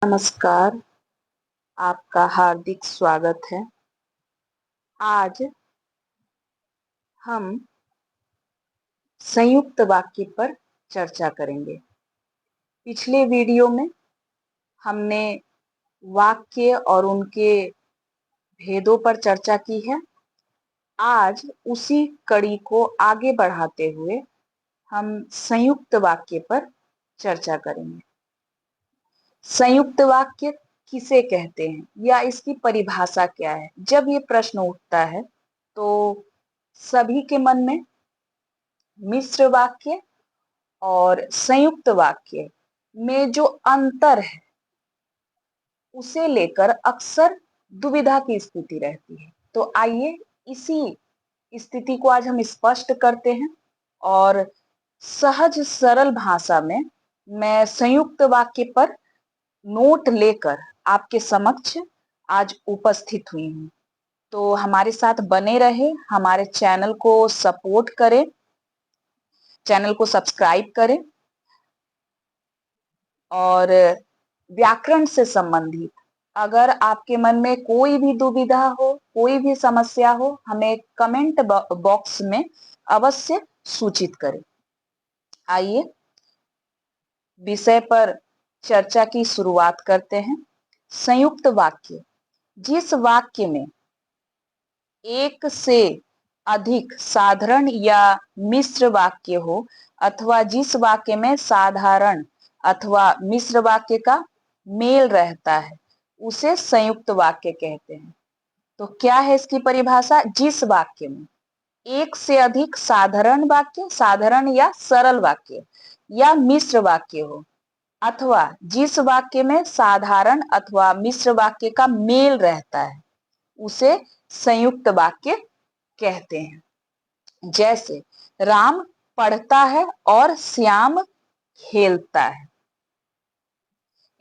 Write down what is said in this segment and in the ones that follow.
नमस्कार, आपका हार्दिक स्वागत है। आज हम संयुक्त वाक्य पर चर्चा करेंगे। पिछले वीडियो में हमने वाक्य और उनके भेदों पर चर्चा की है। आज उसी कड़ी को आगे बढ़ाते हुए हम संयुक्त वाक्य पर चर्चा करेंगे। संयुक्त वाक्य किसे कहते हैं या इसकी परिभाषा क्या है? जब ये प्रश्न उठता है तो सभी के मन में मिश्र वाक्य और संयुक्त वाक्य में जो अंतर है उसे लेकर अक्सर दुविधा की स्थिति रहती है। तो आइए इसी स्थिति को आज हम स्पष्ट करते हैं और सहज सरल भाषा में मैं संयुक्त वाक्य पर नोट लेकर आपके समक्ष आज उपस्थित हुई हूँ। तो हमारे साथ बने रहे, हमारे चैनल को सपोर्ट करें, चैनल को सब्सक्राइब करें और व्याकरण से संबंधित अगर आपके मन में कोई भी दुविधा हो, कोई भी समस्या हो, हमें कमेंट बॉक्स में अवश्य सूचित करें। आइए विषय पर चर्चा की शुरुआत करते हैं। संयुक्त वाक्य, जिस वाक्य में एक से अधिक साधारण या मिश्र वाक्य हो अथवा जिस वाक्य में साधारण अथवा मिश्र वाक्य का मेल रहता है उसे संयुक्त वाक्य कहते हैं। तो क्या है इसकी परिभाषा? जिस वाक्य में एक से अधिक साधारण वाक्य, साधारण या सरल वाक्य या मिश्र वाक्य हो अथवा जिस वाक्य में साधारण अथवा मिश्र वाक्य का मेल रहता है उसे संयुक्त वाक्य कहते हैं। जैसे राम पढ़ता है और श्याम खेलता है।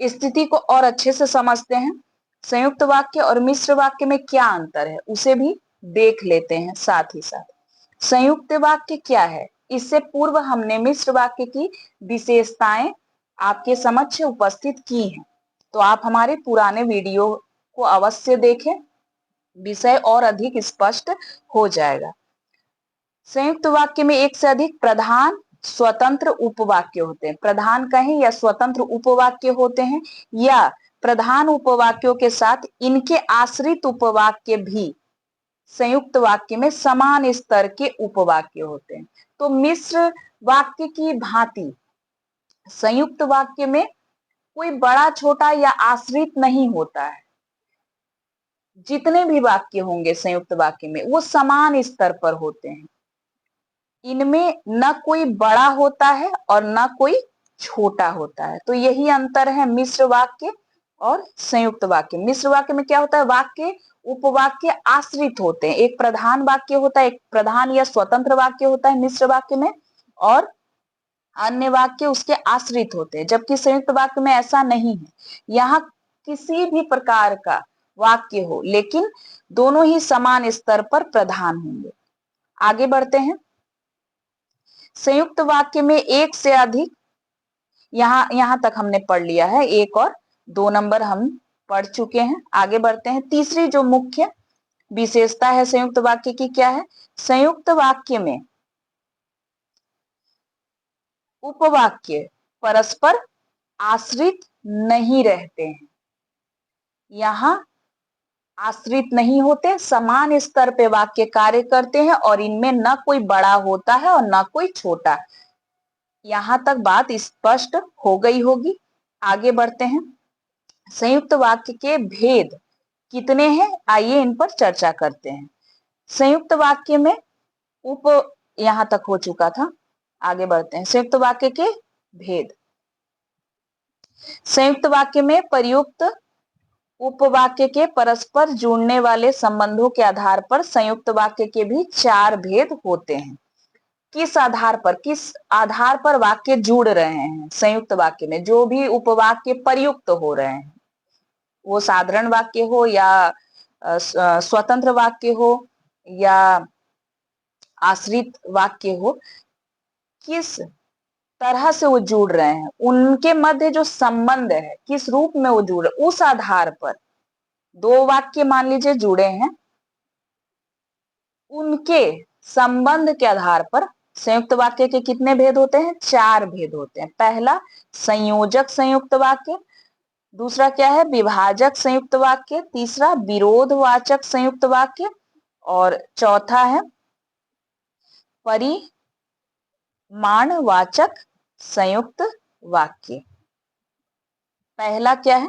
स्थिति को और अच्छे से समझते हैं। संयुक्त वाक्य और मिश्र वाक्य में क्या अंतर है उसे भी देख लेते हैं साथ ही साथ। संयुक्त वाक्य क्या है? इससे पूर्व हमने मिश्र वाक्य की विशेषताएं आपके समक्ष उपस्थित की हैं। तो आप हमारे पुराने वीडियो को अवश्य देखें, विषय और अधिक स्पष्ट हो जाएगा। संयुक्त वाक्य में एक से अधिक प्रधान स्वतंत्र उपवाक्य होते हैं। प्रधान कहें या स्वतंत्र उपवाक्य होते हैं या प्रधान उपवाक्यों के साथ इनके आश्रित उपवाक्य भी संयुक्त वाक्य में समान स्तर के उपवाक्य होते हैं। तो मिश्र वाक्य की भांति संयुक्त वाक्य में कोई बड़ा छोटा या आश्रित नहीं होता है। जितने भी वाक्य होंगे संयुक्त वाक्य में वो समान स्तर पर होते हैं। इनमें न कोई बड़ा होता है और न कोई छोटा होता है। तो यही अंतर है मिश्र वाक्य और संयुक्त वाक्य। मिश्र वाक्य में क्या होता है? वाक्य उपवाक्य आश्रित होते हैं। एक प्रधान वाक्य होता है, एक प्रधान या स्वतंत्र वाक्य होता है मिश्र वाक्य में और अन्य वाक्य उसके आश्रित होते हैं। जबकि संयुक्त वाक्य में ऐसा नहीं है। यहाँ किसी भी प्रकार का वाक्य हो लेकिन दोनों ही समान स्तर पर प्रधान होंगे। आगे बढ़ते हैं। संयुक्त वाक्य में एक से अधिक, यहां तक हमने पढ़ लिया है। एक और 2 नंबर हम पढ़ चुके हैं। आगे बढ़ते हैं। तीसरी जो मुख्य विशेषता है संयुक्त वाक्य की क्या है? संयुक्त वाक्य में उपवाक्य परस्पर आश्रित नहीं रहते हैं। यहां आश्रित नहीं होते, समान स्तर पे वाक्य कार्य करते हैं और इनमें न कोई बड़ा होता है और न कोई छोटा। यहां तक बात स्पष्ट हो गई होगी। आगे बढ़ते हैं। संयुक्त वाक्य के भेद कितने हैं? आइए इन पर चर्चा करते हैं। संयुक्त वाक्य में उप, यहां तक हो चुका था। आगे बढ़ते हैं। संयुक्त वाक्य के भेद। संयुक्त वाक्य में प्रयुक्त उपवाक्य के परस्पर जुड़ने वाले संबंधों के आधार पर संयुक्त वाक्य के भी 4 भेद होते हैं। किस आधार पर वाक्य जुड़ रहे हैं? संयुक्त वाक्य में जो भी उपवाक्य प्रयुक्त हो रहे हैं, वो साधारण वाक्य हो या स्वतंत्र वाक्य हो या आश्रित वाक्य हो, किस तरह से वो जुड़ रहे हैं, उनके मध्य जो संबंध है, किस रूप में वो जुड़ रहे, उस आधार पर दो वाक्य मान लीजिए जुड़े हैं, उनके संबंध के आधार पर संयुक्त वाक्य के कितने भेद होते हैं? 4 भेद होते हैं। पहला संयोजक संयुक्त वाक्य, दूसरा क्या है? विभाजक संयुक्त वाक्य, तीसरा विरोधवाचक संयुक्त वाक्य और चौथा है परिमाणवाचक संयुक्त वाक्य। पहला क्या है?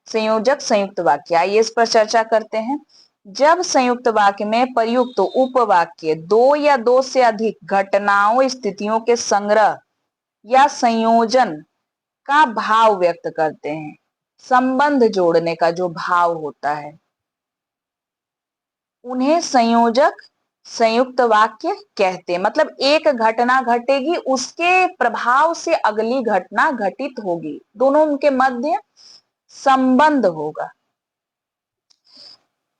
संयोजक संयुक्त वाक्य। आइए इस पर चर्चा करते हैं। जब संयुक्त वाक्य में प्रयुक्त उपवाक्य दो या दो से अधिक घटनाओं स्थितियों के संग्रह या संयोजन का भाव व्यक्त करते हैं, संबंध जोड़ने का जो भाव होता है, उन्हें संयोजक संयुक्त वाक्य कहते हैं। मतलब एक घटना घटेगी, उसके प्रभाव से अगली घटना घटित होगी, दोनों उनके मध्य संबंध होगा।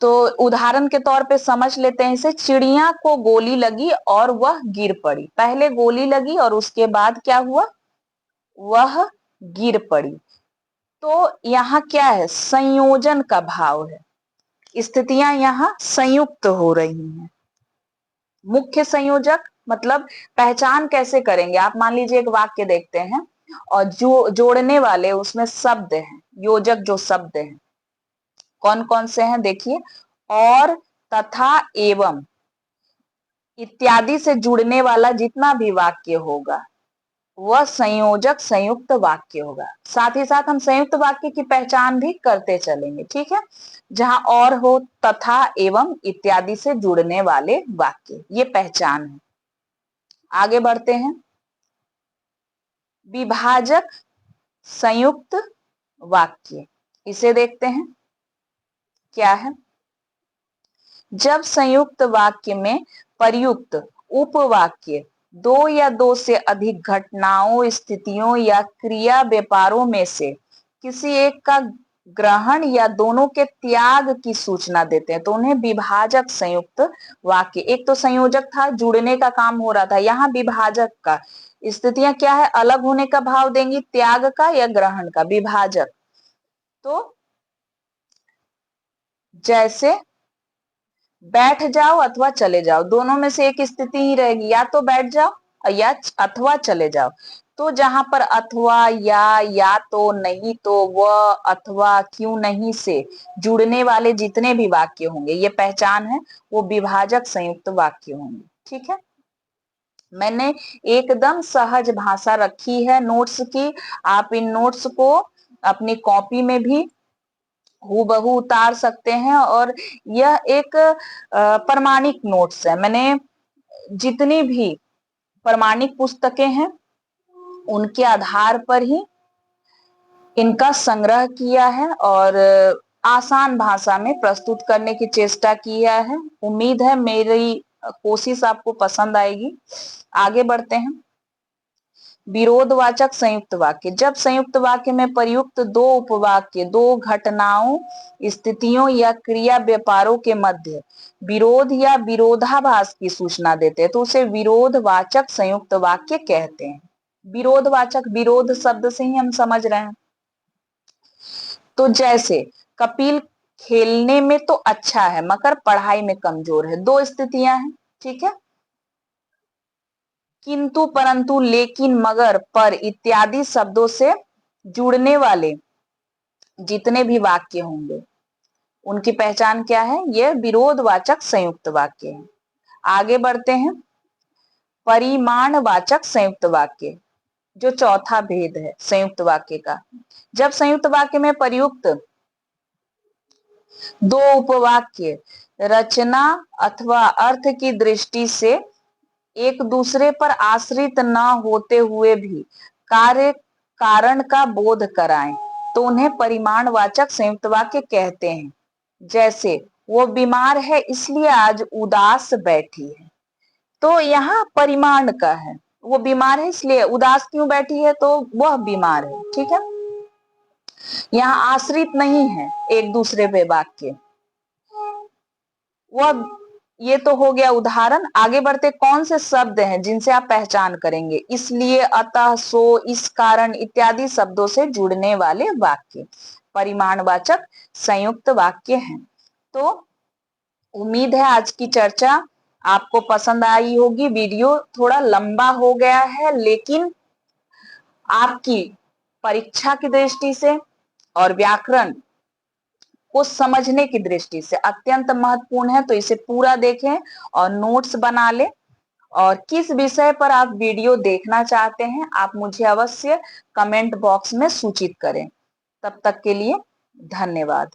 तो उदाहरण के तौर पे समझ लेते हैं इसे। चिड़िया को गोली लगी और वह गिर पड़ी। पहले गोली लगी और उसके बाद क्या हुआ? वह गिर पड़ी। तो यहाँ क्या है? संयोजन का भाव है, स्थितियां यहाँ संयुक्त हो रही हैं। मुख्य संयोजक मतलब पहचान कैसे करेंगे? आप मान लीजिए एक वाक्य देखते हैं और जो जोड़ने वाले उसमें शब्द हैं, योजक जो शब्द हैं कौन कौन से हैं देखिए। और, तथा, एवं इत्यादि से जुड़ने वाला जितना भी वाक्य होगा वह संयोजक संयुक्त वाक्य होगा। साथ ही साथ हम संयुक्त वाक्य की पहचान भी करते चलेंगे, ठीक है। जहां और हो, तथा, एवं इत्यादि से जुड़ने वाले वाक्य, ये पहचान है। आगे बढ़ते हैं। विभाजक संयुक्त वाक्य, इसे देखते हैं क्या है। जब संयुक्त वाक्य में प्रयुक्त उपवाक्य दो या दो से अधिक घटनाओं स्थितियों या क्रिया व्यापारों में से किसी एक का ग्रहण या दोनों के त्याग की सूचना देते हैं तो उन्हें विभाजक संयुक्त वाक्य। एक तो संयोजक था, जुड़ने का काम हो रहा था, यहाँ विभाजक का। स्थितियां क्या है? अलग होने का भाव देंगी, त्याग का या ग्रहण का, विभाजक। तो जैसे बैठ जाओ अथवा चले जाओ, दोनों में से एक स्थिति ही रहेगी, या तो बैठ जाओ या अथवा चले जाओ। तो जहां पर अथवा, या तो, नहीं तो, वह, अथवा, क्यों नहीं से जुड़ने वाले जितने भी वाक्य होंगे, ये पहचान है, वो विभाजक संयुक्त वाक्य होंगे, ठीक है। मैंने एकदम सहज भाषा रखी है नोट्स की। आप इन नोट्स को अपनी कॉपी में भी हूबहू उतार सकते हैं और यह एक प्रमाणिक नोट्स है। मैंने जितनी भी प्रमाणिक पुस्तकें हैं उनके आधार पर ही इनका संग्रह किया है और आसान भाषा में प्रस्तुत करने की चेष्टा किया है। उम्मीद है मेरी कोशिश आपको पसंद आएगी। आगे बढ़ते हैं। विरोधवाचक संयुक्त वाक्य। जब संयुक्त वाक्य में प्रयुक्त दो उपवाक्य दो घटनाओं स्थितियों या क्रिया व्यापारों के मध्य विरोध या विरोधाभास की सूचना देते हैं तो उसे विरोधवाचक संयुक्त वाक्य कहते हैं। विरोधवाचक, विरोध शब्द से ही हम समझ रहे हैं। तो जैसे कपिल खेलने में तो अच्छा है मगर पढ़ाई में कमजोर है, दो स्थितियां हैं, ठीक है। किंतु, परंतु, लेकिन, मगर, पर इत्यादि शब्दों से जुड़ने वाले जितने भी वाक्य होंगे उनकी पहचान क्या है? यह विरोधवाचक संयुक्त वाक्य है। आगे बढ़ते हैं। परिमाणवाचक संयुक्त वाक्य, जो चौथा भेद है संयुक्त वाक्य का। जब संयुक्त वाक्य में प्रयुक्त दो उपवाक्य रचना अथवा अर्थ की दृष्टि से एक दूसरे पर आश्रित न होते हुए भी कार्य कारण का बोध कराएं तो उन्हें परिमाणवाचक संयुक्त वाक्य कहते हैं। जैसे वो बीमार है इसलिए आज उदास बैठी है, तो यहाँ परिमाण का है। वो बीमार है इसलिए उदास क्यों बैठी है? तो वह बीमार है, ठीक है। यहाँ आश्रित नहीं है एक दूसरे पे वाक्य। वह ये तो हो गया उदाहरण। आगे बढ़ते, कौन से शब्द हैं जिनसे आप पहचान करेंगे? इसलिए, अतः, सो, इस कारण इत्यादि शब्दों से जुड़ने वाले वाक्य परिमाणवाचक संयुक्त वाक्य हैं। तो उम्मीद है आज की चर्चा आपको पसंद आई होगी। वीडियो थोड़ा लंबा हो गया है, लेकिन आपकी परीक्षा की दृष्टि से और व्याकरण को समझने की दृष्टि से अत्यंत महत्वपूर्ण है। तो इसे पूरा देखें और नोट्स बना लें। और किस विषय पर आप वीडियो देखना चाहते हैं, आप मुझे अवश्य कमेंट बॉक्स में सूचित करें। तब तक के लिए धन्यवाद।